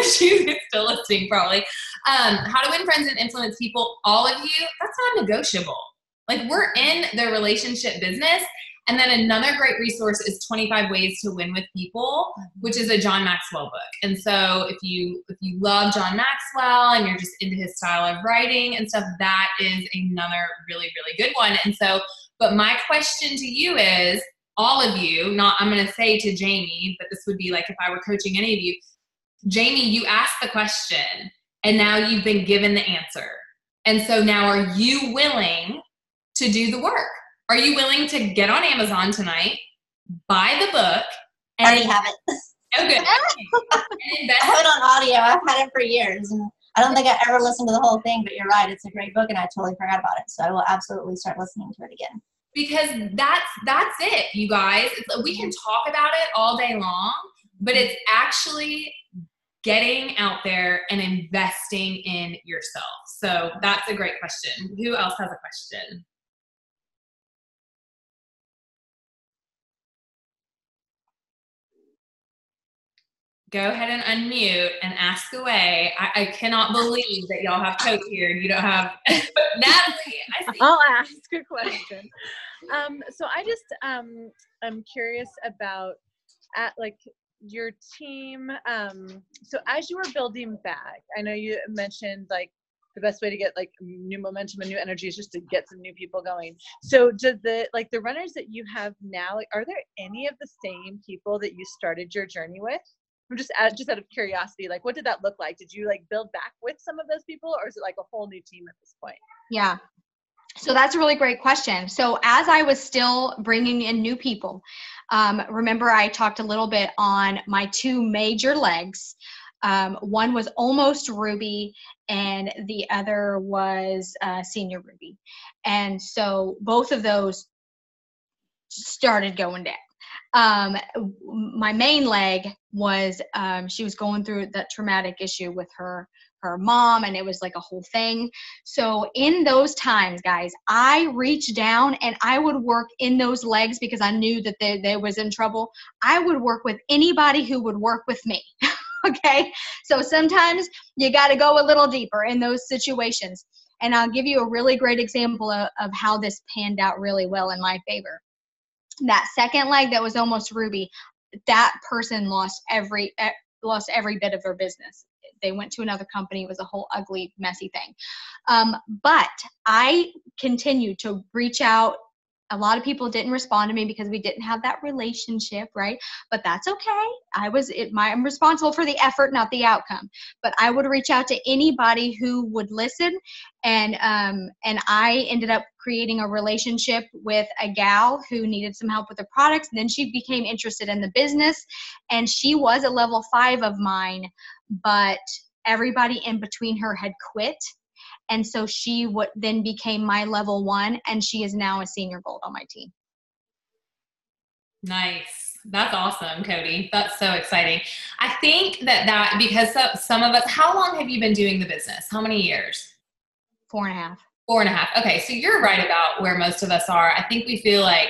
She's still listening probably. How to Win Friends and Influence People, all of you, that's non-negotiable. Like, we're in the relationship business. And then another great resource is 25 Ways to Win with People, which is a John Maxwell book. And so if you love John Maxwell and you're just into his style of writing and stuff, that is another really, really good one. And so, but my question to you is, all of you, not, I'm going to say to Jamie, but this would be like if I were coaching any of you, Jamie, you asked the question and now you've been given the answer. And so now, are you willing to do the work? Are you willing to get on Amazon tonight, buy the book, and I already have it. Oh, good. And invest? I have it on audio. I've had it for years, and I don't think I ever listened to the whole thing, but you're right. It's a great book, and I totally forgot about it. So I will absolutely start listening to it again. Because that's it, you guys. We can talk about it all day long, but it's actually getting out there and investing in yourself. So that's a great question. Who else has a question? Go ahead and unmute and ask away. I cannot believe that y'all have Coach here. You don't have Natalie. I'll ask a question. So I just I'm curious about like your team. So as you were building back, I know you mentioned like the best way to get like new momentum and new energy is just to get some new people going. So do the runners that you have now, like, are there any of the same people that you started your journey with? I'm just out of curiosity, like, what did that look like? Did you like build back with some of those people, or is it like a whole new team at this point? Yeah. So that's a really great question. So as I was still bringing in new people, remember I talked a little bit on my 2 major legs. One was almost Ruby, and the other was senior Ruby. And so both of those started going down. My main leg was she was going through that traumatic issue with her mom, and it was like a whole thing. So in those times, guys, I reached down and I would work in those legs because I knew that they was in trouble. I would work with anybody who would work with me. Okay, so sometimes you got to go a little deeper in those situations. And I'll give you a really great example of how this panned out really well in my favor. That second leg that was almost Ruby, that person lost every bit of their business. They went to another company. It was a whole ugly, messy thing. But I continued to reach out. A lot of people didn't respond to me because we didn't have that relationship, right? But that's okay. I'm responsible for the effort, not the outcome. But I would reach out to anybody who would listen, and I ended up creating a relationship with a gal who needed some help with the products. And then she became interested in the business, and she was a level 5 of mine, but everybody in between her had quit. And so she then became my level 1, and she is now a senior gold on my team. Nice. That's awesome, Kodie. That's so exciting. I think that because some of us, how long have you been doing the business? How many years? 4.5. 4.5. Okay. So you're right about where most of us are. I think we feel like,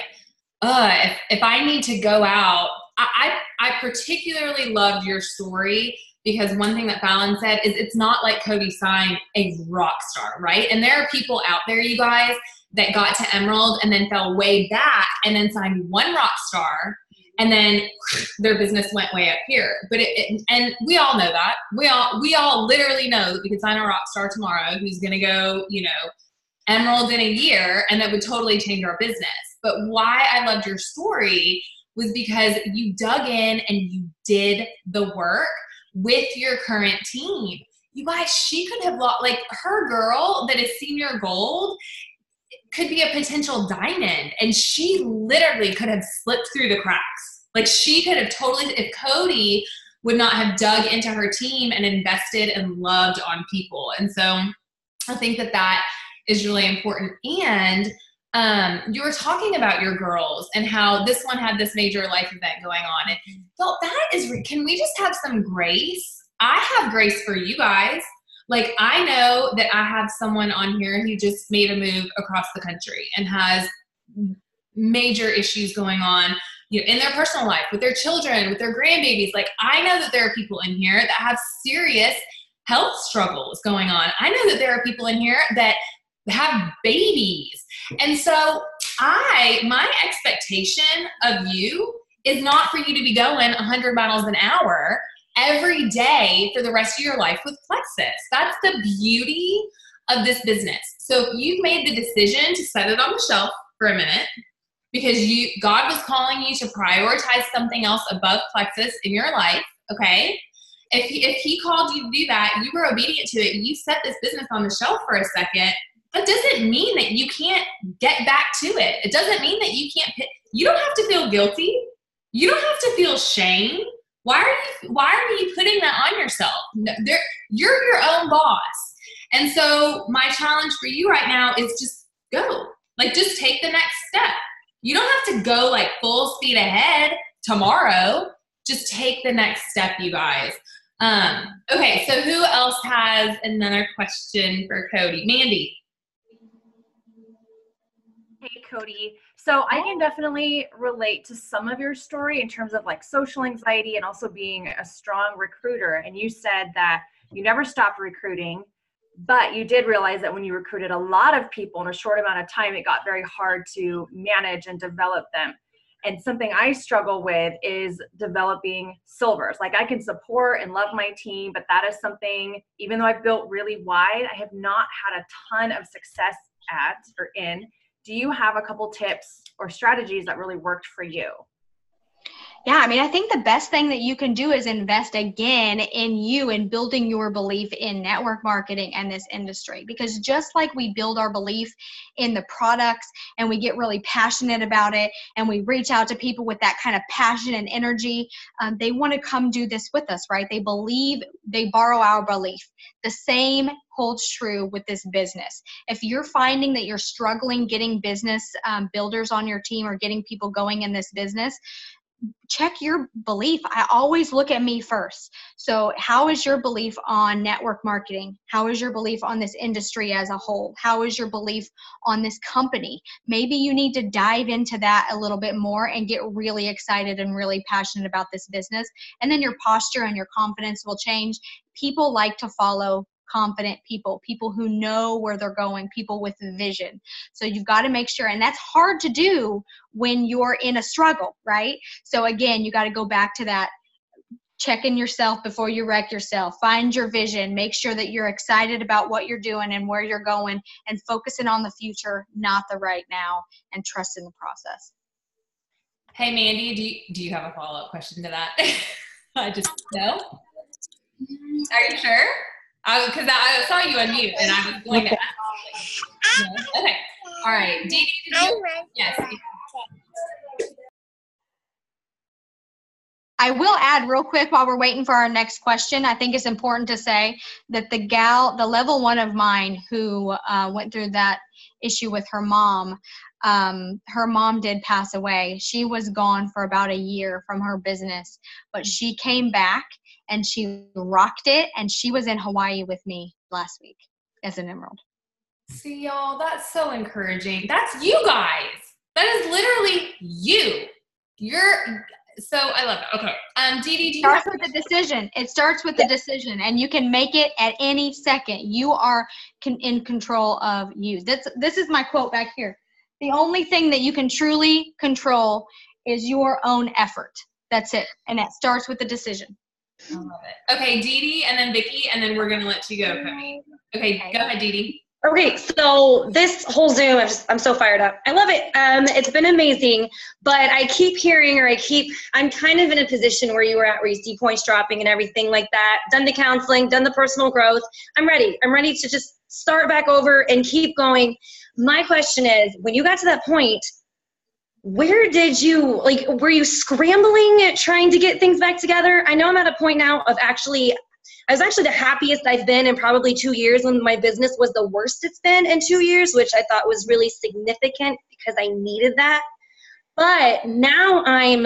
if I need to go out, I particularly loved your story, because one thing that Fallon said is it's not like Kodie signed a rock star, right? And there are people out there, you guys, that got to Emerald and then fell way back and then signed one rock star, and then their business went way up here. But and we all know that. We all literally know that we could sign a rock star tomorrow who's going to go, Emerald in a year, and that would totally change our business. But why I loved your story was because you dug in and you did the work with your current team. You guys, she could have lost, like, her girl that is senior gold could be a potential diamond, and she literally could have slipped through the cracks. Like, she could have totally, if Kodie would not have dug into her team and invested and loved on people. And so I think that is really important. And you were talking about your girls and how this one had this major life event going on. And so can we just have some grace? I have grace for you guys. Like, I know that I have someone on here who just made a move across the country and has major issues going on, in their personal life, with their children, with their grandbabies. Like, I know that there are people in here that have serious health struggles going on. I know that there are people in here that have babies. And so my expectation of you is not for you to be going 100 miles an hour every day for the rest of your life with Plexus. That's the beauty of this business. So if you've made the decision to set it on the shelf for a minute because God was calling you to prioritize something else above Plexus in your life, okay? If he called you to do that, you were obedient to it, you set this business on the shelf for a second, that doesn't mean that you can't get back to it. It doesn't mean that you can't you don't have to feel guilty. You don't have to feel shame. Why are you putting that on yourself? You're your own boss. And so my challenge for you right now is just go. Like, just take the next step. You don't have to go like full speed ahead tomorrow. Just take the next step, you guys. Okay, so who else has another question for Kodie? Mandy. Hey, Kodie. So I can definitely relate to some of your story in terms of like social anxiety and also being a strong recruiter. And you said that you never stopped recruiting, but you did realize that when you recruited a lot of people in a short amount of time, it got very hard to manage and develop them. And something I struggle with is developing silvers. Like, I can support and love my team, but that is something, even though I've built really wide, I have not had a ton of success at or in. Do you have a couple tips or strategies that really worked for you? Yeah, I mean, I think the best thing that you can do is invest again in you and building your belief in network marketing and this industry. Because just like we build our belief in the products and we get really passionate about it and we reach out to people with that kind of passion and energy, they want to come do this with us, right? They believe, they borrow our belief. The same holds true with this business. If you're finding that you're struggling getting business builders on your team or getting people going in this business, check your belief. I always look at me first. So how is your belief on network marketing? How is your belief on this industry as a whole? How is your belief on this company? Maybe you need to dive into that a little bit more and get really excited and really passionate about this business. And then your posture and your confidence will change. People like to follow confident people, people who know where they're going, people with vision. So you've got to make sure, and that's hard to do when you're in a struggle, right? So again, you got to go back to that. Check in yourself before you wreck yourself. Find your vision. Make sure that you're excited about what you're doing and where you're going, and focusing on the future, not the right now, and trust in the process. Hey, Mandy, do you have a follow-up question to that? I just no. Are you sure? Because I saw you unmute, and I was going to ask. No? Okay. All right. Dee Dee, yes. I will add real quick while we're waiting for our next question. I think it's important to say that the level 1 of mine who went through that issue with her mom did pass away. She was gone for about a year from her business, but she came back and she rocked it, and she was in Hawaii with me last week as an Emerald. See, y'all, that's so encouraging. That's you guys. That is literally you. So I love it. Okay. Dee Dee, do you starts with the decision. It starts with the decision, and you can make it at any second. You are in control of you. This is my quote back here. The only thing that you can truly control is your own effort. That's it. And that starts with the decision. I love it. Okay, Dee Dee, and then Vicki, and then we're going to let you go, Kodie. Okay, go ahead, Dee Dee. Okay, so this whole Zoom, I'm so fired up. I love it. It's been amazing, but I keep hearing, I'm kind of in a position where you were at, where you see points dropping and everything like that, done the counseling, done the personal growth. I'm ready to just start back over and keep going. My question is, when you got to that point, where did you, were you scrambling, trying to get things back together? I know I'm at a point now of I was actually the happiest I've been in probably 2 years, when my business was the worst it's been in 2 years, which I thought was really significant because I needed that. But now I'm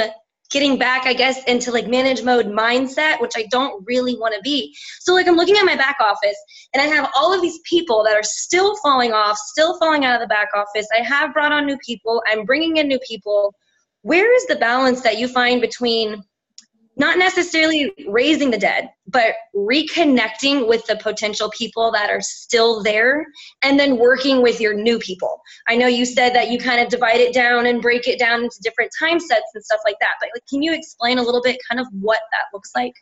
getting back, I guess, into manage mode mindset, which I don't really want to be. So I'm looking at my back office, and I have all of these people that are still falling off, still falling out of the back office. I have brought on new people. I'm bringing in new people. Where is the balance that you find between not necessarily raising the dead, but reconnecting with the potential people that are still there, and then working with your new people? I know you said that you kind of divide it down and break it down into different time sets and stuff like that, but can you explain a little bit kind of what that looks like?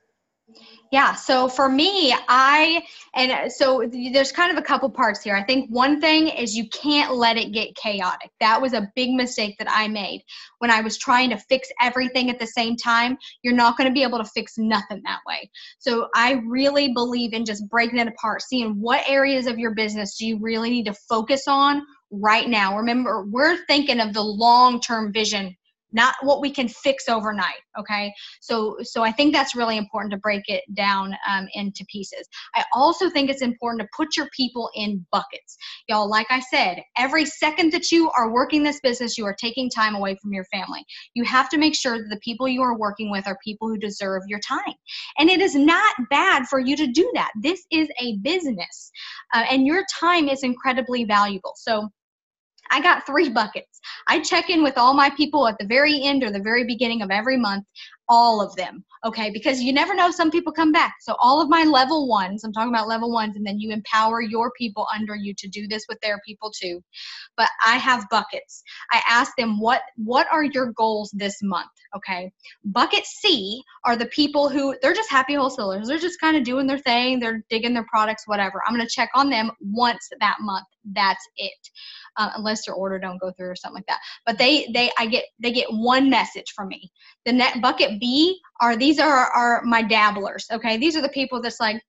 Yeah, so for me, so there's kind of a couple parts here. I think one thing is you can't let it get chaotic. That was a big mistake that I made when I was trying to fix everything at the same time. You're not going to be able to fix nothing that way. So I really believe in just breaking it apart, seeing what areas of your business do you really need to focus on right now. Remember, we're thinking of the long-term vision, not what we can fix overnight, okay? So I think that's really important to break it down into pieces. I also think it's important to put your people in buckets. Y'all, like I said, every second that you are working this business, you are taking time away from your family. You have to make sure that the people you are working with are people who deserve your time. And it is not bad for you to do that. This is a business, and your time is incredibly valuable. So I got 3 buckets. I check in with all my people at the very end or the very beginning of every month. all of them, okay? Because you never know, some people come back. So all of my level ones, I'm talking about level ones, and then you empower your people under you to do this with their people too. But I have buckets. I ask them, what are your goals this month, okay? Bucket C are the people who, they're just happy wholesalers. They're just kind of doing their thing. They're digging their products, whatever. I'm going to check on them once that month. That's it. Unless their order don't go through or something like that. But they get one message from me. The net bucket B these are my dabblers. Okay, these are the people that's like,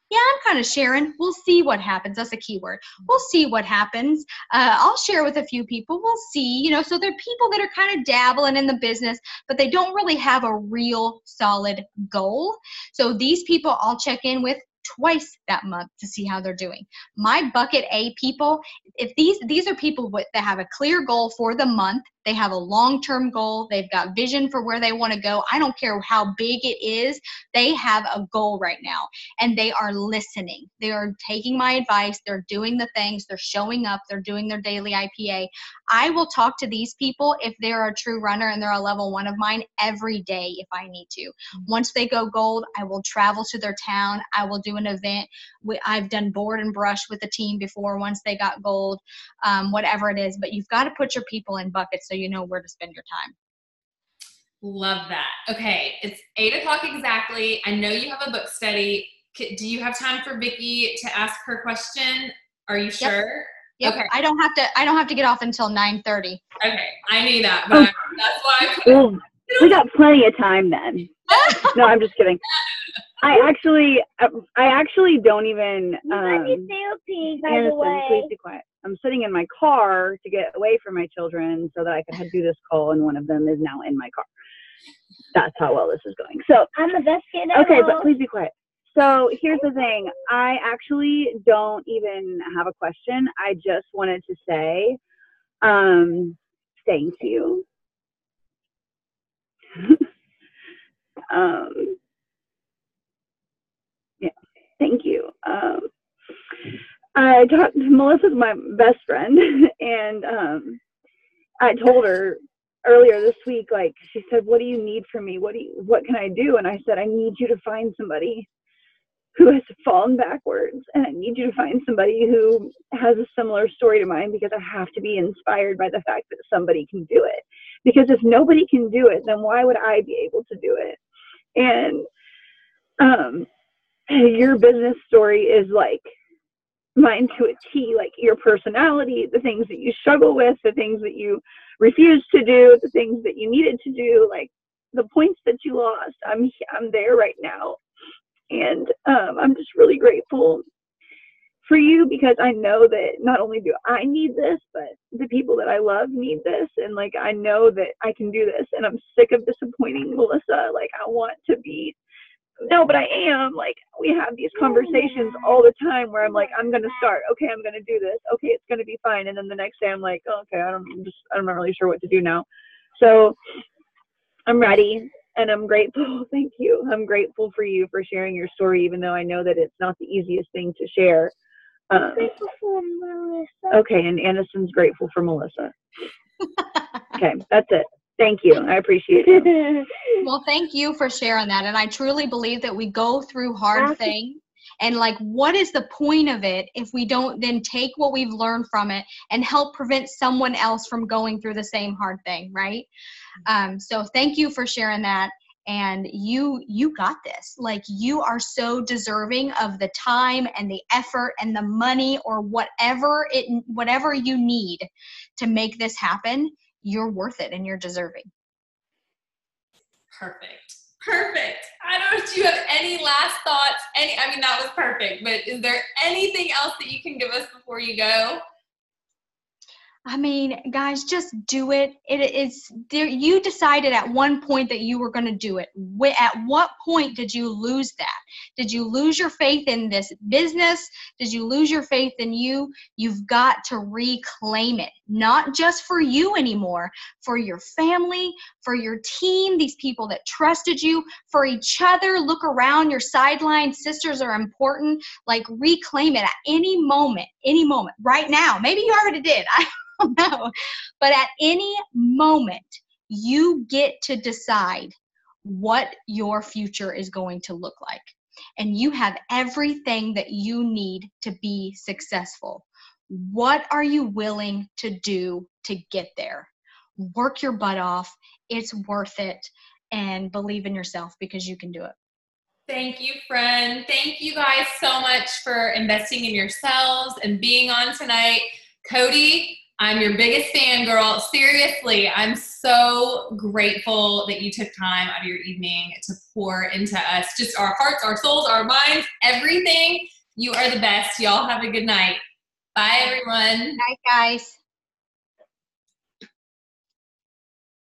yeah, I'm kind of sharing. We'll see what happens. That's a keyword. We'll see what happens. I'll share with a few people. We'll see. So they're people that are kind of dabbling in the business, but they don't really have a real solid goal. So these people I'll check in with twice that month to see how they're doing. My bucket A people, if these are people that have a clear goal for the month, they have a long-term goal, they've got vision for where they want to go. I don't care how big it is, they have a goal right now, and they are listening. They are taking my advice, they're doing the things, they're showing up, they're doing their daily IPA. I will talk to these people if they're a true runner and they're a level 1 of mine every day if I need to. Once they go gold, I will travel to their town. I will do an event. I've done board and brush with the team before once they got gold, whatever it is. But you've got to put your people in buckets so you know where to spend your time. Love that. Okay, it's 8:00 exactly. I know you have a book study. Do you have time for Vicki to ask her question? Are you sure? Yep. Okay. I don't have to get off until 9:30. Okay, I knew that, but that's why I put Well, we got plenty of time then. No, I'm just kidding. I actually don't even. Anderson, please be quiet. I'm sitting in my car to get away from my children so that I could do this call, and one of them is now in my car. That's how well this is going. So I'm the best kid okay, but please be quiet. So here's the thing. I actually don't even have a question. I just wanted to say, thank you. Yeah, thank you. Melissa's my best friend, and I told her earlier this week, like, she said, what do you need from me? What can I do? And I said, I need you to find somebody who has fallen backwards, and I need you to find somebody who has a similar story to mine, because I have to be inspired by the fact that somebody can do it. Because if nobody can do it, then why would I be able to do it? And your business story is like mine to a T, like your personality, the things that you struggle with, the things that you refused to do, the things that you needed to do, like the points that you lost. I'm there right now. And I'm just really grateful for you, because I know that not only do I need this, but the people that I love need this. And like, I know that I can do this, and I'm sick of disappointing Melissa. Like, I want to be, no, but I am. Like, we have these conversations all the time where I'm like, I'm going to start. Okay, I'm going to do this. Okay, it's going to be fine. And then the next day I'm like, oh, okay, I'm not really sure what to do now. So I'm ready. And I'm grateful. Thank you. I'm grateful for you for sharing your story, even though I know that it's not the easiest thing to share. Grateful for Melissa. Okay, and Anderson's grateful for Melissa. Okay, that's it. Thank you. I appreciate it. Well, thank you for sharing that. And I truly believe that we go through hard things. And like, what is the point of it if we don't then take what we've learned from it and help prevent someone else from going through the same hard thing, right? So thank you for sharing that. And you got this. Like, you are so deserving of the time and the effort and the money, or whatever you need to make this happen. You're worth it, and you're deserving. Perfect. I don't know if you have any last thoughts. I mean, that was perfect, but is there anything else that you can give us before you go? I mean, guys, just do it. You decided at one point that you were going to do it. At what point did you lose that? Did you lose your faith in this business? Did you lose your faith in you? You've got to reclaim it, not just for you anymore, for your family, for your team, these people that trusted you, for each other. Look around, your sideline sisters are important. Like, reclaim it at any moment, right now. Maybe you already did. I don't know. But at any moment, you get to decide what your future is going to look like. And you have everything that you need to be successful. What are you willing to do to get there? Work your butt off. It's worth it. And believe in yourself because you can do it. Thank you, friend. Thank you guys so much for investing in yourselves and being on tonight. Kodie, I'm your biggest fan, girl. Seriously, I'm so grateful that you took time out of your evening to pour into us. Just our hearts, our souls, our minds, everything. You are the best. Y'all have a good night. Bye, everyone. Night, guys.